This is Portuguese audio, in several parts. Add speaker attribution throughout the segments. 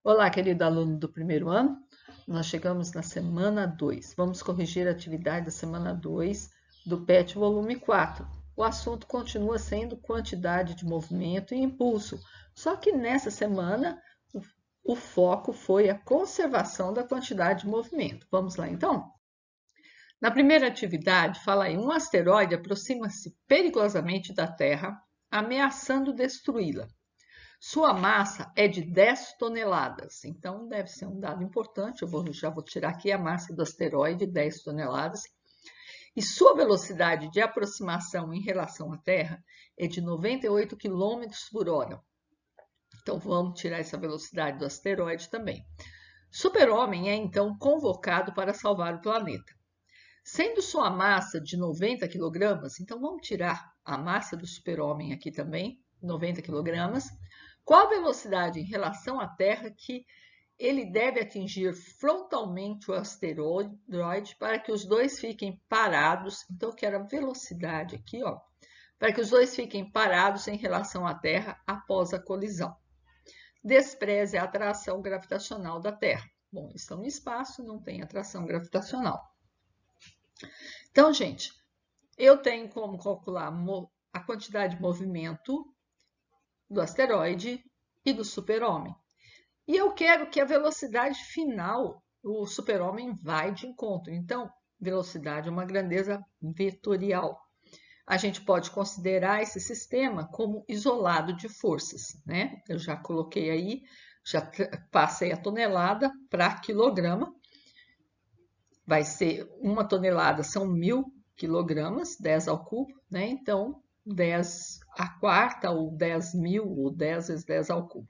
Speaker 1: Olá, querido aluno do primeiro ano. Nós chegamos na semana 2. Vamos corrigir a atividade da semana 2 do PET volume 4. O assunto continua sendo quantidade de movimento e impulso, só que nessa semana o foco foi a conservação da quantidade de movimento. Vamos lá, então? Na primeira atividade, fala aí, um asteroide aproxima-se perigosamente da Terra, ameaçando destruí-la. Sua massa é de 10 toneladas, então deve ser um dado importante. Já vou tirar aqui a massa do asteroide, 10 toneladas. E sua velocidade de aproximação em relação à Terra é de 98 km por hora. Então vamos tirar essa velocidade do asteroide também. Super-Homem é então convocado para salvar o planeta. Sendo sua massa de 90 kg, então vamos tirar a massa do Super-Homem aqui também, 90 kg. Qual a velocidade em relação à Terra que ele deve atingir frontalmente o asteroide para que os dois fiquem parados? Então, eu quero a velocidade aqui, ó, para que os dois fiquem parados em relação à Terra após a colisão. Despreze a atração gravitacional da Terra. Bom, estão no espaço, não tem atração gravitacional. Então, gente, eu tenho como calcular a quantidade de movimento do asteroide e do super-homem. E eu quero que a velocidade final, o super-homem vai de encontro. Então, velocidade é uma grandeza vetorial. A gente pode considerar esse sistema como isolado de forças, né? Eu já coloquei aí, já passei a tonelada para quilograma. Vai ser 1 tonelada, são 1000 quilogramas, 10 ao cubo, né? Então, 10 à quarta, ou 10.000, ou 10 vezes 10 ao cubo.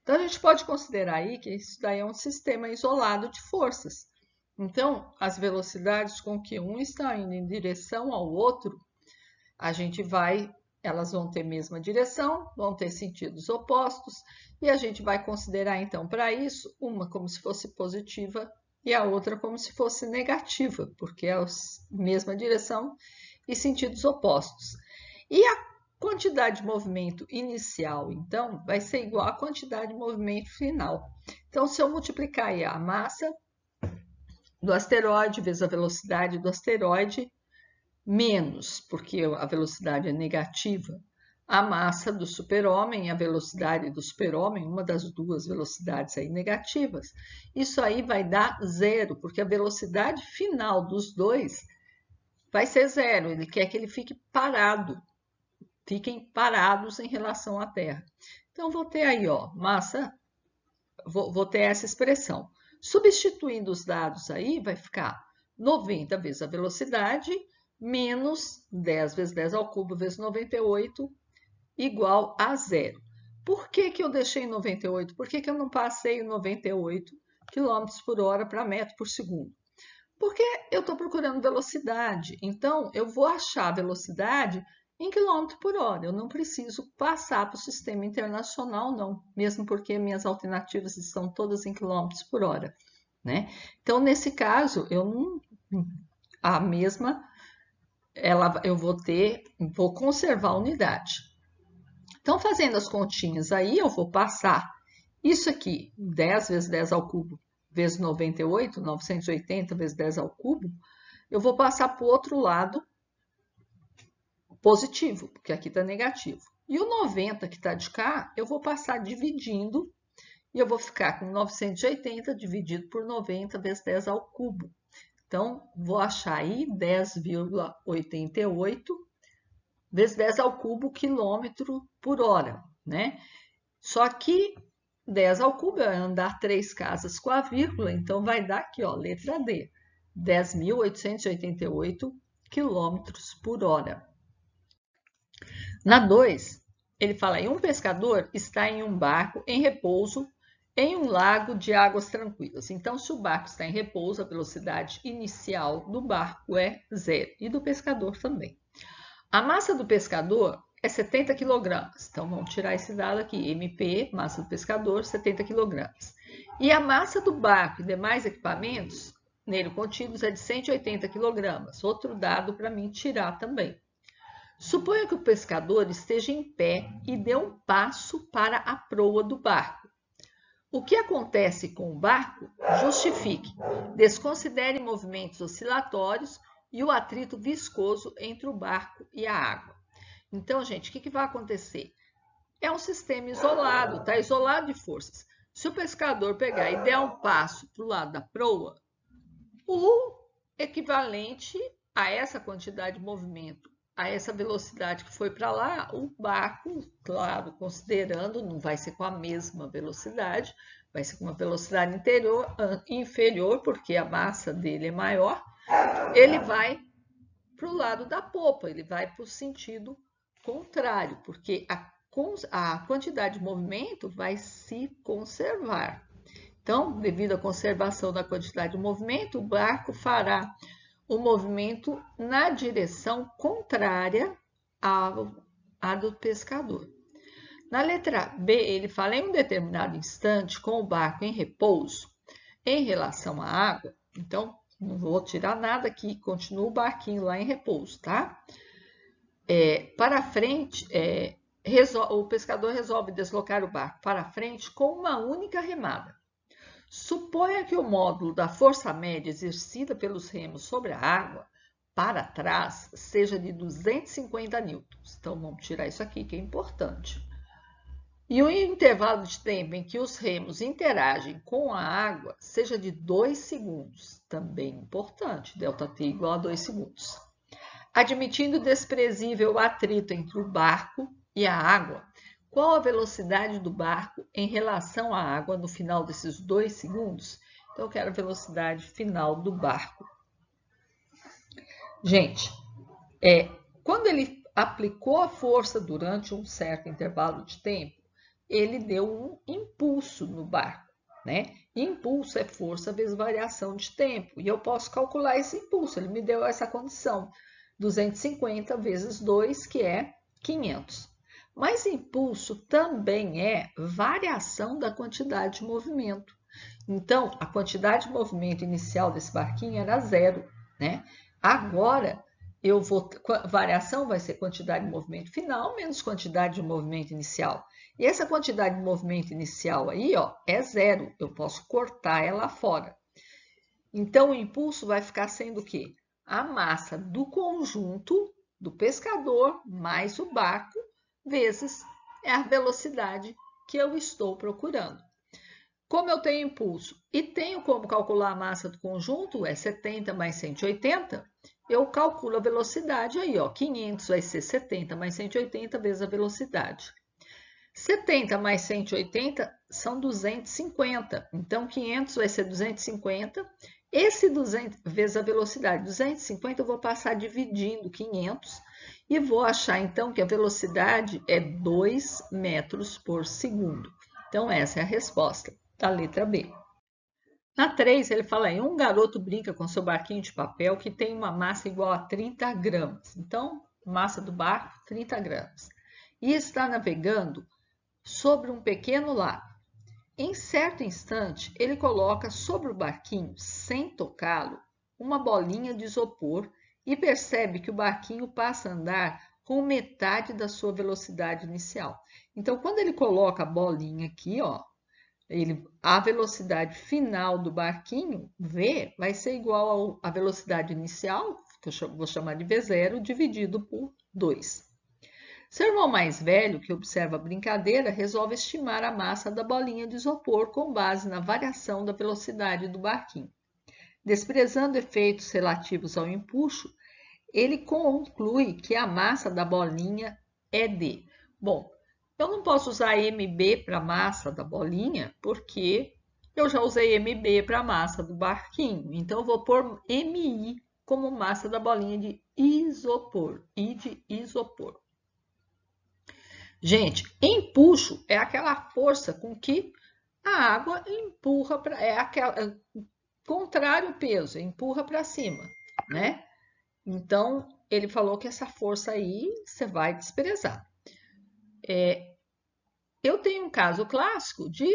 Speaker 1: Então, a gente pode considerar aí que isso daí é um sistema isolado de forças. Então, as velocidades com que um está indo em direção ao outro, elas vão ter a mesma direção, vão ter sentidos opostos, e a gente vai considerar, então, para isso, uma como se fosse positiva e a outra como se fosse negativa, porque é a mesma direção e sentidos opostos. E a quantidade de movimento inicial, então, vai ser igual à quantidade de movimento final. Então, se eu multiplicar aí a massa do asteroide vezes a velocidade do asteroide, menos, porque a velocidade é negativa, a massa do super-homem e a velocidade do super-homem, uma das duas velocidades aí negativas, isso aí vai dar zero, porque a velocidade final dos dois vai ser zero. Ele quer que ele fique parado, fiquem parados em relação à Terra. Então, vou ter aí, ó, massa, vou ter essa expressão. Substituindo os dados aí, vai ficar 90 vezes a velocidade, menos 10 vezes 10 ao cubo vezes 98, igual a zero. Por que eu deixei 98? Por que eu não passei 98 km por hora para metro por segundo? Porque eu estou procurando velocidade. Então, eu vou achar a velocidade em quilômetro por hora. Eu não preciso passar para o sistema internacional, não. Mesmo porque minhas alternativas estão todas em quilômetros por hora, né? Então, nesse caso, a mesma, vou conservar a unidade. Então, fazendo as continhas aí, eu vou passar isso aqui, 10 vezes 10 ao cubo, vezes 98, 980 vezes 10 ao cubo, eu vou passar para o outro lado positivo, porque aqui está negativo. E o 90 que está de cá, eu vou passar dividindo, e eu vou ficar com 980 dividido por 90 vezes 10 ao cubo. Então, vou achar aí 10,88 vezes 10 ao cubo quilômetro por hora, né? Só que 10 ao cubo é andar 3 casas com a vírgula, então vai dar aqui, ó, letra D, 10.888 quilômetros por hora. Na 2, ele fala aí, um pescador está em um barco em repouso em um lago de águas tranquilas. Então, se o barco está em repouso, a velocidade inicial do barco é zero, e do pescador também. A massa do pescador é 70 kg. Então, vamos tirar esse dado aqui. MP, massa do pescador, 70 kg. E a massa do barco e demais equipamentos nele contidos é de 180 kg. Outro dado para mim tirar também. Suponha que o pescador esteja em pé e dê um passo para a proa do barco. O que acontece com o barco? Justifique. Desconsidere movimentos oscilatórios e o atrito viscoso entre o barco e a água. Então, gente, o que vai acontecer? É um sistema isolado, está isolado de forças. Se o pescador pegar e der um passo para o lado da proa, o equivalente a essa quantidade de movimento, a essa velocidade que foi para lá, o barco, claro, considerando, não vai ser com a mesma velocidade, vai ser com uma velocidade inferior, porque a massa dele é maior, ele vai para o lado da popa, ele vai para o sentido contrário, porque a quantidade de movimento vai se conservar. Então, devido à conservação da quantidade de movimento, o barco fará o movimento na direção contrária à do pescador. Na letra B, ele fala em um determinado instante, com o barco em repouso, em relação à água. Então, não vou tirar nada aqui, continua o barquinho lá em repouso, tá? Para frente, o pescador resolve deslocar o barco para frente com uma única remada. Suponha que o módulo da força média exercida pelos remos sobre a água para trás seja de 250 newtons. Então, vamos tirar isso aqui, que é importante. E o intervalo de tempo em que os remos interagem com a água seja de 2 segundos. Também importante, ΔT igual a 2 segundos. Admitindo desprezível atrito entre o barco e a água, qual a velocidade do barco em relação à água no final desses 2 segundos? Então, eu quero a velocidade final do barco. Gente, quando ele aplicou a força durante um certo intervalo de tempo, ele deu um impulso no barco, né? Impulso é força vezes variação de tempo. E eu posso calcular esse impulso. Ele me deu essa condição. 250 vezes 2, que é 500. Mas impulso também é variação da quantidade de movimento. Então, a quantidade de movimento inicial desse barquinho era 0, né? Agora, variação vai ser quantidade de movimento final menos quantidade de movimento inicial. E essa quantidade de movimento inicial aí, ó, é 0. Eu posso cortar ela fora. Então, o impulso vai ficar sendo o quê? A massa do conjunto do pescador mais o barco vezes a velocidade que eu estou procurando. Como eu tenho impulso e tenho como calcular a massa do conjunto, é 70 mais 180, eu calculo a velocidade aí, ó, 500 vai ser 70 mais 180 vezes a velocidade. 70 mais 180 são 250, então 500 vai ser 250. Esse 200 vezes a velocidade, 250, eu vou passar dividindo 500 e vou achar então que a velocidade é 2 metros por segundo. Então, essa é a resposta da letra B. Na 3, ele fala aí, um garoto brinca com seu barquinho de papel que tem uma massa igual a 30 gramas. Então, massa do barco, 30 gramas. E está navegando sobre um pequeno lago. Em certo instante, ele coloca sobre o barquinho, sem tocá-lo, uma bolinha de isopor e percebe que o barquinho passa a andar com metade da sua velocidade inicial. Então, quando ele coloca a bolinha aqui, ó, a velocidade final do barquinho, V, vai ser igual à velocidade inicial, que eu vou chamar de V0, dividido por 2. Seu irmão mais velho, que observa a brincadeira, resolve estimar a massa da bolinha de isopor com base na variação da velocidade do barquinho. Desprezando efeitos relativos ao empuxo, ele conclui que a massa da bolinha é D. Bom, eu não posso usar MB para a massa da bolinha, porque eu já usei MB para a massa do barquinho. Então, eu vou pôr MI como massa da bolinha de isopor, I de isopor. Gente, empuxo é aquela força com que a água empurra para... contrário peso, empurra para cima, né? Então, ele falou que essa força aí você vai desprezar. Eu tenho um caso clássico de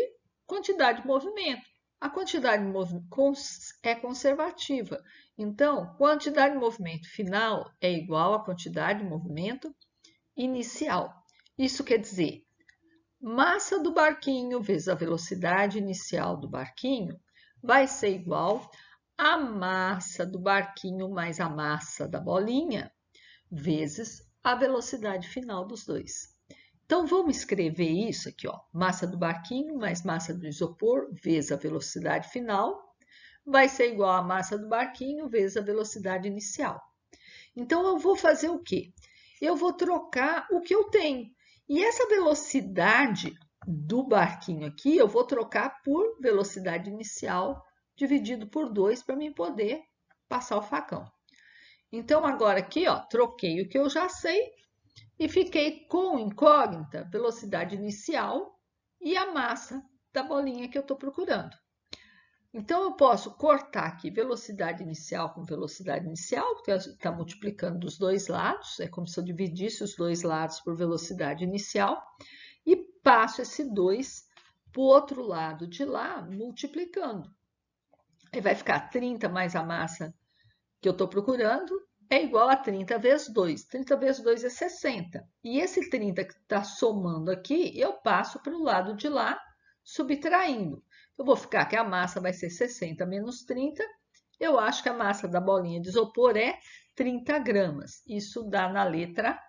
Speaker 1: quantidade de movimento. A quantidade de movimento é conservativa. Então, quantidade de movimento final é igual à quantidade de movimento inicial. Isso quer dizer, massa do barquinho vezes a velocidade inicial do barquinho vai ser igual a massa do barquinho mais a massa da bolinha vezes a velocidade final dos dois. Então, vamos escrever isso aqui, ó. Massa do barquinho mais massa do isopor vezes a velocidade final vai ser igual a massa do barquinho vezes a velocidade inicial. Então, eu vou fazer o quê? Eu vou trocar o que eu tenho. E essa velocidade do barquinho aqui, eu vou trocar por velocidade inicial dividido por 2 para mim poder passar o facão. Então, agora aqui, ó, troquei o que eu já sei e fiquei com incógnita, velocidade inicial e a massa da bolinha que eu estou procurando. Então, eu posso cortar aqui velocidade inicial com velocidade inicial, porque está multiplicando dos dois lados, é como se eu dividisse os dois lados por velocidade inicial, e passo esse 2 para o outro lado de lá, multiplicando. Aí vai ficar 30 mais a massa que eu estou procurando, é igual a 30 vezes 2. 30 vezes 2 é 60. E esse 30 que está somando aqui, eu passo para o lado de lá, subtraindo. Eu vou ficar que a massa vai ser 60 menos 30. Eu acho que a massa da bolinha de isopor é 30 gramas. Isso dá na letra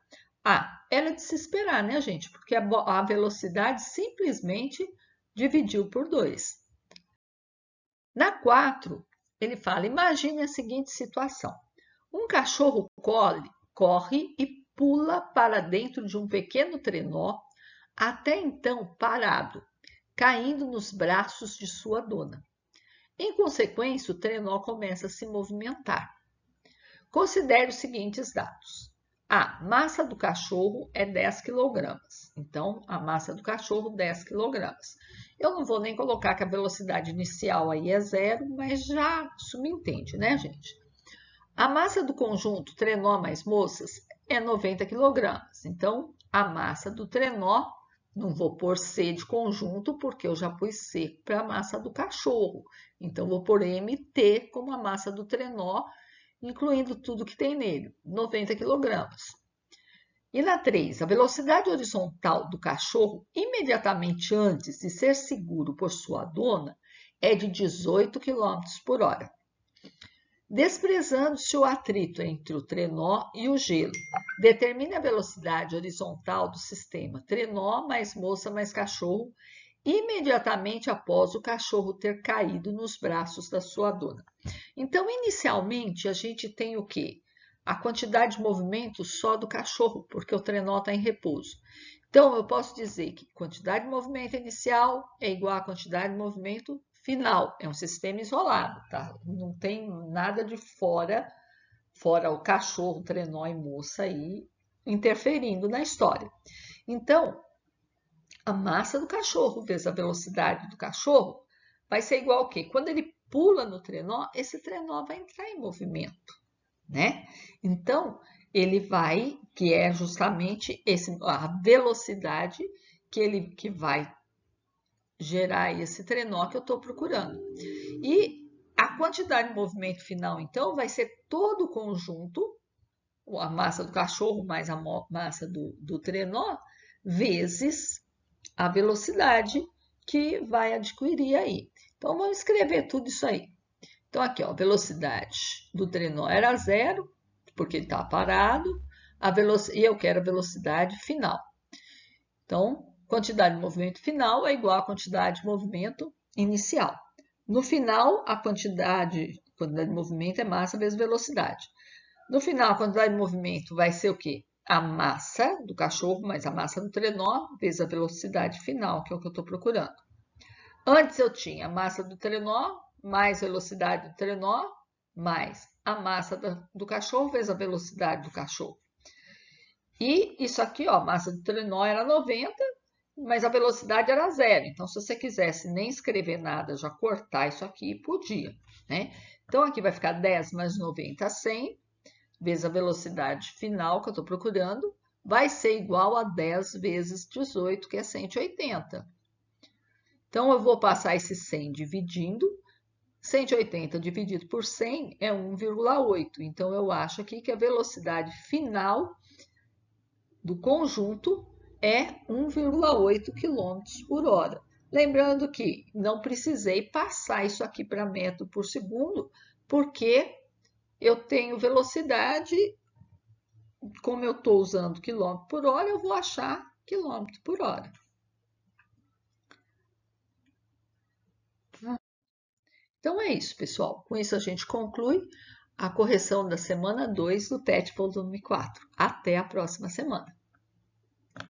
Speaker 1: A. Era de se esperar, né, gente? Porque a velocidade simplesmente dividiu por 2. Na 4, ele fala, imagine a seguinte situação. Um cachorro corre e pula para dentro de um pequeno trenó, até então parado, caindo nos braços de sua dona. Em consequência, o trenó começa a se movimentar. Considere os seguintes dados. A massa do cachorro é 10 kg. Então, a massa do cachorro, 10 kg. Eu não vou nem colocar que a velocidade inicial aí é 0, mas já subentende, né, gente? A massa do conjunto trenó mais moças é 90 kg. Então, a massa do trenó, não vou pôr C de conjunto, porque eu já pus C para a massa do cachorro. Então, vou pôr MT como a massa do trenó, incluindo tudo que tem nele, 90 kg. E na 3, a velocidade horizontal do cachorro, imediatamente antes de ser seguro por sua dona, é de 18 km por hora. Desprezando-se o atrito entre o trenó e o gelo, determine a velocidade horizontal do sistema trenó mais moça mais cachorro, imediatamente após o cachorro ter caído nos braços da sua dona. Então, inicialmente, a gente tem o quê? A quantidade de movimento só do cachorro, porque o trenó está em repouso. Então, eu posso dizer que quantidade de movimento inicial é igual à quantidade de movimento final. É um sistema isolado, tá? Não tem nada de fora o cachorro, trenó e moça aí interferindo na história. Então, a massa do cachorro vezes a velocidade do cachorro vai ser igual ao quê? Quando ele pula no trenó, esse trenó vai entrar em movimento, né? Então, ele vai, que é justamente a velocidade que vai gerar esse trenó que eu estou procurando. E a quantidade de movimento final, então, vai ser todo o conjunto, a massa do cachorro mais a massa do trenó, vezes a velocidade que vai adquirir aí. Então, vamos escrever tudo isso aí. Então, aqui, ó, velocidade do trenó era 0, porque ele está parado, e eu quero a velocidade final. Então, quantidade de movimento final é igual à quantidade de movimento inicial. No final, a quantidade de movimento é massa vezes velocidade. No final, a quantidade de movimento vai ser o quê? A massa do cachorro mais a massa do trenó vezes a velocidade final, que é o que eu estou procurando. Antes eu tinha a massa do trenó mais velocidade do trenó mais a massa do cachorro vezes a velocidade do cachorro. E isso aqui, ó, a massa do trenó era 90, mas a velocidade era 0. Então, se você quisesse nem escrever nada, já cortar isso aqui, podia, né? Então, aqui vai ficar 10 mais 90, 100, vezes a velocidade final que eu estou procurando, vai ser igual a 10 vezes 18, que é 180. Então, eu vou passar esse 100 dividindo. 180 dividido por 100 é 1,8. Então, eu acho aqui que a velocidade final do conjunto é 1,8 km por hora. Lembrando que não precisei passar isso aqui para metro por segundo, porque eu tenho velocidade, como eu estou usando quilômetro por hora, eu vou achar quilômetro por hora. Então é isso, pessoal. Com isso a gente conclui a correção da semana 2 do PET volume 4. Até a próxima semana.